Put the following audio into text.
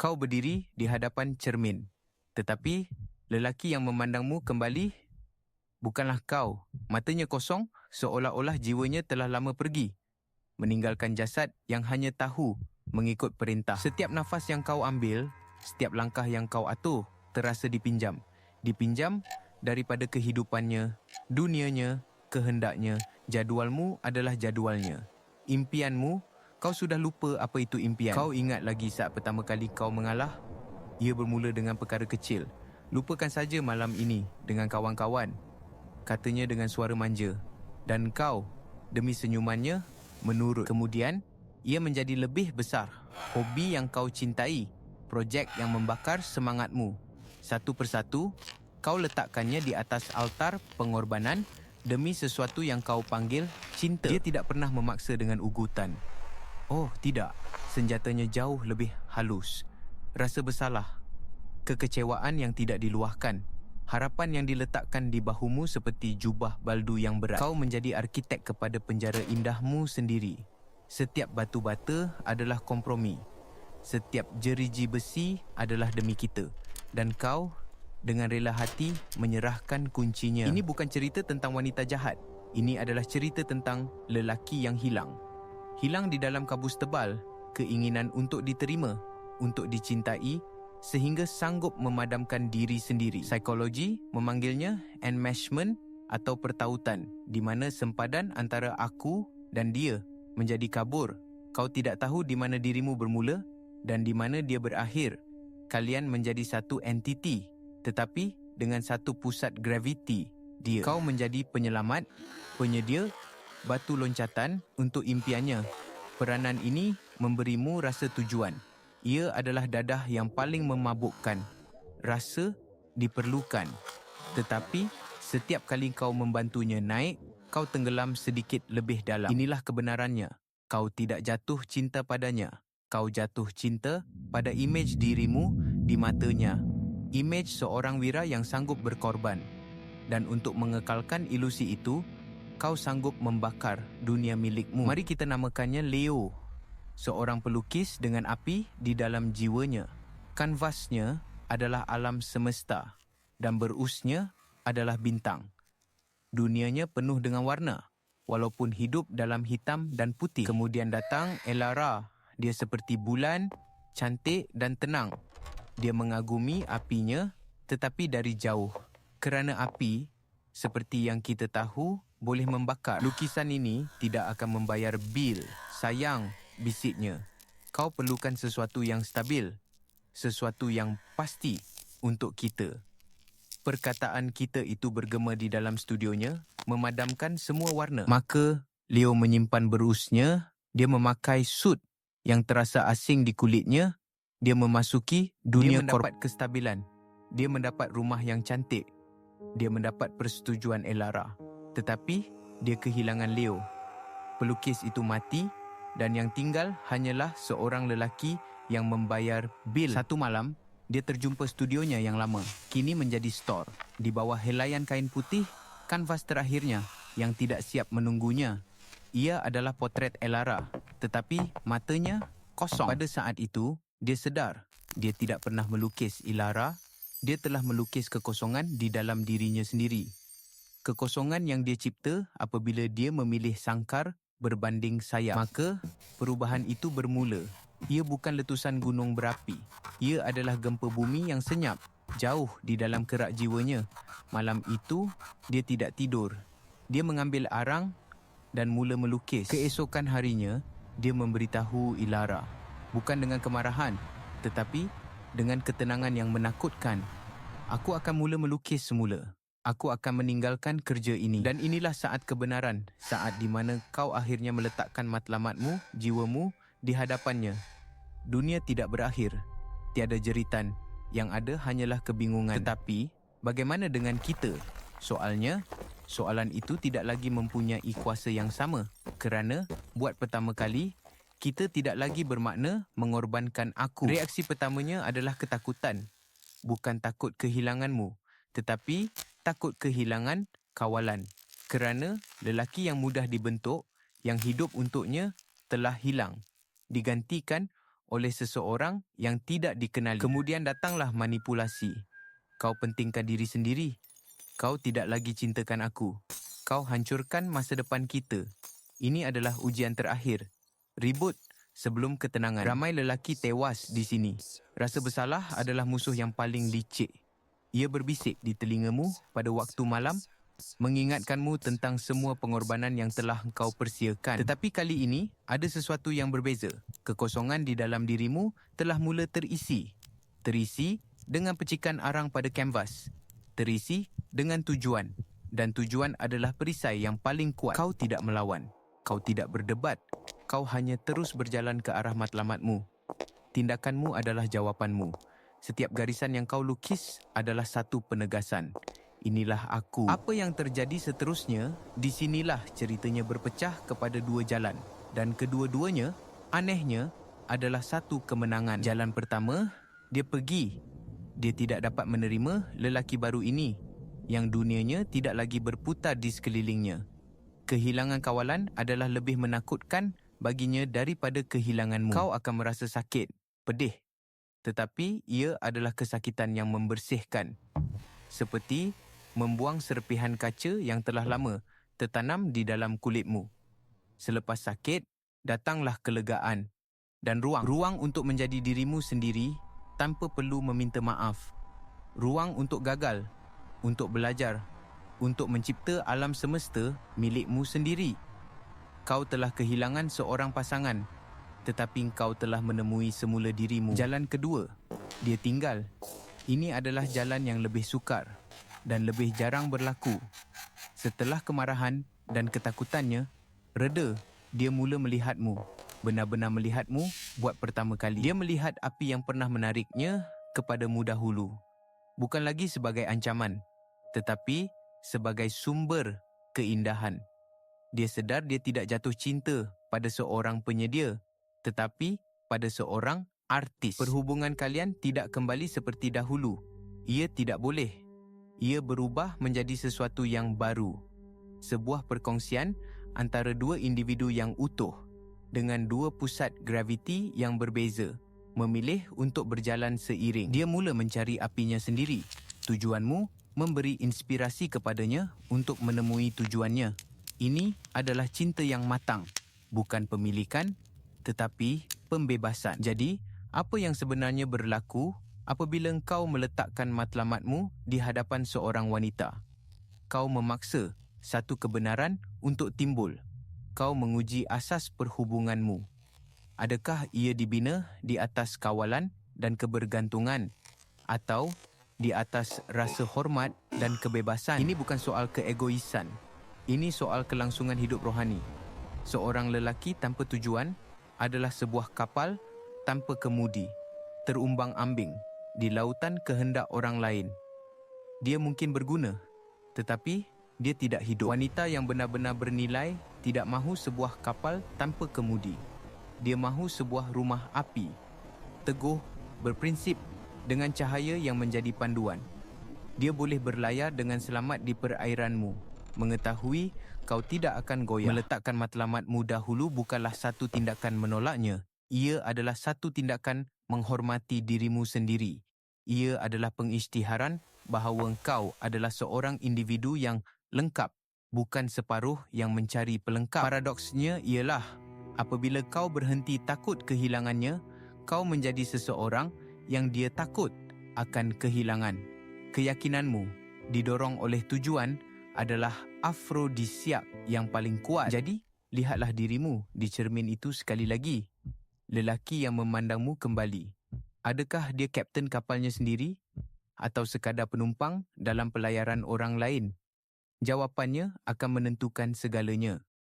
Kau berdiri di hadapan cermin. Tetapi lelaki yang memandangmu kembali bukanlah kau. Matanya kosong, seolah-olah jiwanya telah lama pergi, meninggalkan jasad yang hanya tahu mengikut perintah. Setiap nafas yang kau ambil, setiap langkah yang kau atur, terasa dipinjam. Dipinjam daripada kehidupannya, dunianya, kehendaknya. Jadualmu adalah jadualnya. Impianmu, kau sudah lupa apa itu impian. Kau ingat lagi saat pertama kali kau mengalah? Ia bermula dengan perkara kecil. Lupakan saja malam ini dengan kawan-kawan, katanya dengan suara manja. Dan kau, demi senyumannya, menurut. Kemudian, ia menjadi lebih besar. Hobi yang kau cintai, projek yang membakar semangatmu. Satu persatu, kau letakkannya di atas altar pengorbanan demi sesuatu yang kau panggil cinta. Dia tidak pernah memaksa dengan ugutan. Oh, tidak. Senjatanya jauh lebih halus. Rasa bersalah, kekecewaan yang tidak diluahkan, harapan yang diletakkan di bahumu seperti jubah baldu yang berat. Kau menjadi arkitek kepada penjara indahmu sendiri. Setiap batu bata adalah kompromi. Setiap jeriji besi adalah demi kita. Dan kau, dengan rela hati, menyerahkan kuncinya. Ini bukan cerita tentang wanita jahat. Ini adalah cerita tentang lelaki yang hilang. Hilang di dalam kabus tebal, keinginan untuk diterima, untuk dicintai, sehingga sanggup memadamkan diri sendiri. Psikologi memanggilnya enmeshment atau pertautan, di mana sempadan antara aku dan dia menjadi kabur. Kau tidak tahu di mana dirimu bermula dan di mana dia berakhir. Kalian menjadi satu entiti, tetapi dengan satu pusat graviti, dia. Kau menjadi penyelamat, penyedia batu loncatan untuk impiannya. Peranan ini memberimu rasa tujuan. Ia adalah dadah yang paling memabukkan. Rasa diperlukan. Tetapi setiap kali kau membantunya naik, kau tenggelam sedikit lebih dalam. Inilah kebenarannya. Kau tidak jatuh cinta padanya. Kau jatuh cinta pada imej dirimu di matanya. Imej seorang wira yang sanggup berkorban. Dan untuk mengekalkan ilusi itu, kau sanggup membakar dunia milikmu. Mari kita namakannya Leo. Seorang pelukis dengan api di dalam jiwanya. Kanvasnya adalah alam semesta dan berusnya adalah bintang. Dunianya penuh dengan warna, walaupun hidup dalam hitam dan putih. Kemudian datang Elara. Dia seperti bulan, cantik dan tenang. Dia mengagumi apinya, tetapi dari jauh. Kerana api, seperti yang kita tahu, boleh membakar. Lukisan ini tidak akan membayar bil. Sayang, bisiknya. Kau perlukan sesuatu yang stabil, sesuatu yang pasti untuk kita. Perkataan kita itu bergema di dalam studionya, memadamkan semua warna. Maka, Leo menyimpan berusnya, dia memakai sut yang terasa asing di kulitnya, dia memasuki dunia. Dia mendapat kestabilan, dia mendapat rumah yang cantik, dia mendapat persetujuan Elara. Tetapi, dia kehilangan Leo. Pelukis itu mati, dan yang tinggal hanyalah seorang lelaki yang membayar bil. Satu malam, dia terjumpa studionya yang lama. Kini menjadi store. Di bawah helaian kain putih, kanvas terakhirnya yang tidak siap menunggunya. Ia adalah potret Elara, tetapi matanya kosong. Pada saat itu, dia sedar. Dia tidak pernah melukis Elara. Dia telah melukis kekosongan di dalam dirinya sendiri. Kekosongan yang dia cipta apabila dia memilih sangkar berbanding sayap. Maka, perubahan itu bermula. Ia bukan letusan gunung berapi. Ia adalah gempa bumi yang senyap, jauh di dalam kerak jiwanya. Malam itu, dia tidak tidur. Dia mengambil arang dan mula melukis. Keesokan harinya, dia memberitahu Elara. Bukan dengan kemarahan, tetapi dengan ketenangan yang menakutkan. Aku akan mula melukis semula. Aku akan meninggalkan kerja ini. Dan inilah saat kebenaran, saat di mana kau akhirnya meletakkan matlamatmu, jiwamu di hadapannya. Dunia tidak berakhir, tiada jeritan, yang ada hanyalah kebingungan. Tetapi, bagaimana dengan kita? Soalnya, soalan itu tidak lagi mempunyai kuasa yang sama, kerana buat pertama kali, kita tidak lagi bermakna mengorbankan aku. Reaksi pertamanya adalah ketakutan. Bukan takut kehilanganmu, tetapi takut kehilangan kawalan. Kerana lelaki yang mudah dibentuk, yang hidup untuknya, telah hilang. Digantikan oleh seseorang yang tidak dikenali. Kemudian datanglah manipulasi. Kau pentingkan diri sendiri. Kau tidak lagi cintakan aku. Kau hancurkan masa depan kita. Ini adalah ujian terakhir. Ribut sebelum ketenangan. Ramai lelaki tewas di sini. Rasa bersalah adalah musuh yang paling licik. Ia berbisik di telingamu pada waktu malam, mengingatkanmu tentang semua pengorbanan yang telah engkau persiakan. Tetapi kali ini, ada sesuatu yang berbeza. Kekosongan di dalam dirimu telah mula terisi. Terisi dengan percikan arang pada kanvas. Terisi dengan tujuan. Dan tujuan adalah perisai yang paling kuat. Kau tidak melawan. Kau tidak berdebat. Kau hanya terus berjalan ke arah matlamatmu. Tindakanmu adalah jawapanmu. Setiap garisan yang kau lukis adalah satu penegasan. Inilah aku. Apa yang terjadi seterusnya, di sinilah ceritanya berpecah kepada dua jalan. Dan kedua-duanya, anehnya, adalah satu kemenangan. Jalan pertama, dia pergi. Dia tidak dapat menerima lelaki baru ini, yang dunianya tidak lagi berputar di sekelilingnya. Kehilangan kawalan adalah lebih menakutkan baginya daripada kehilanganmu. Kau akan merasa sakit, pedih. Tetapi ia adalah kesakitan yang membersihkan. Seperti membuang serpihan kaca yang telah lama tertanam di dalam kulitmu. Selepas sakit, datanglah kelegaan dan ruang. Ruang untuk menjadi dirimu sendiri tanpa perlu meminta maaf. Ruang untuk gagal, untuk belajar, untuk mencipta alam semesta milikmu sendiri. Kau telah kehilangan seorang pasangan, tetapi kau telah menemui semula dirimu. Jalan kedua, dia tinggal. Ini adalah jalan yang lebih sukar dan lebih jarang berlaku. Setelah kemarahan dan ketakutannya reda, dia mula melihatmu. Benar-benar melihatmu buat pertama kali. Dia melihat api yang pernah menariknya kepadamu dahulu. Bukan lagi sebagai ancaman, tetapi sebagai sumber keindahan. Dia sedar dia tidak jatuh cinta pada seorang penyedia, tetapi pada seorang artis. Perhubungan kalian tidak kembali seperti dahulu. Ia tidak boleh. Ia berubah menjadi sesuatu yang baru. Sebuah perkongsian antara dua individu yang utuh dengan dua pusat graviti yang berbeza, memilih untuk berjalan seiring. Dia mula mencari apinya sendiri. Tujuanmu memberi inspirasi kepadanya untuk menemui tujuannya. Ini adalah cinta yang matang, bukan pemilikan, tetapi pembebasan. Jadi, apa yang sebenarnya berlaku apabila engkau meletakkan matlamatmu di hadapan seorang wanita? Kau memaksa satu kebenaran untuk timbul. Kau menguji asas perhubunganmu. Adakah ia dibina di atas kawalan dan kebergantungan, atau di atas rasa hormat dan kebebasan? Ini bukan soal keegoisan. Ini soal kelangsungan hidup rohani. Seorang lelaki tanpa tujuan adalah sebuah kapal tanpa kemudi, terumbang-ambing di lautan kehendak orang lain. Dia mungkin berguna, tetapi dia tidak hidup. Wanita yang benar-benar bernilai tidak mahu sebuah kapal tanpa kemudi. Dia mahu sebuah rumah api, teguh, berprinsip, dengan cahaya yang menjadi panduan. Dia boleh berlayar dengan selamat di perairanmu, mengetahui kau tidak akan goyah. Meletakkan matlamatmu dahulu bukanlah satu tindakan menolaknya. Ia adalah satu tindakan menghormati dirimu sendiri. Ia adalah pengisytiharan bahawa engkau adalah seorang individu yang lengkap, bukan separuh yang mencari pelengkap. Paradoksnya ialah, apabila kau berhenti takut kehilangannya, kau menjadi seseorang yang dia takut akan kehilangan. Keyakinanmu, didorong oleh tujuan, adalah afrodisiak yang paling kuat. Jadi, lihatlah dirimu di cermin itu sekali lagi. Lelaki yang memandangmu kembali. Adakah dia kapten kapalnya sendiri? Atau sekadar penumpang dalam pelayaran orang lain? Jawapannya akan menentukan segalanya.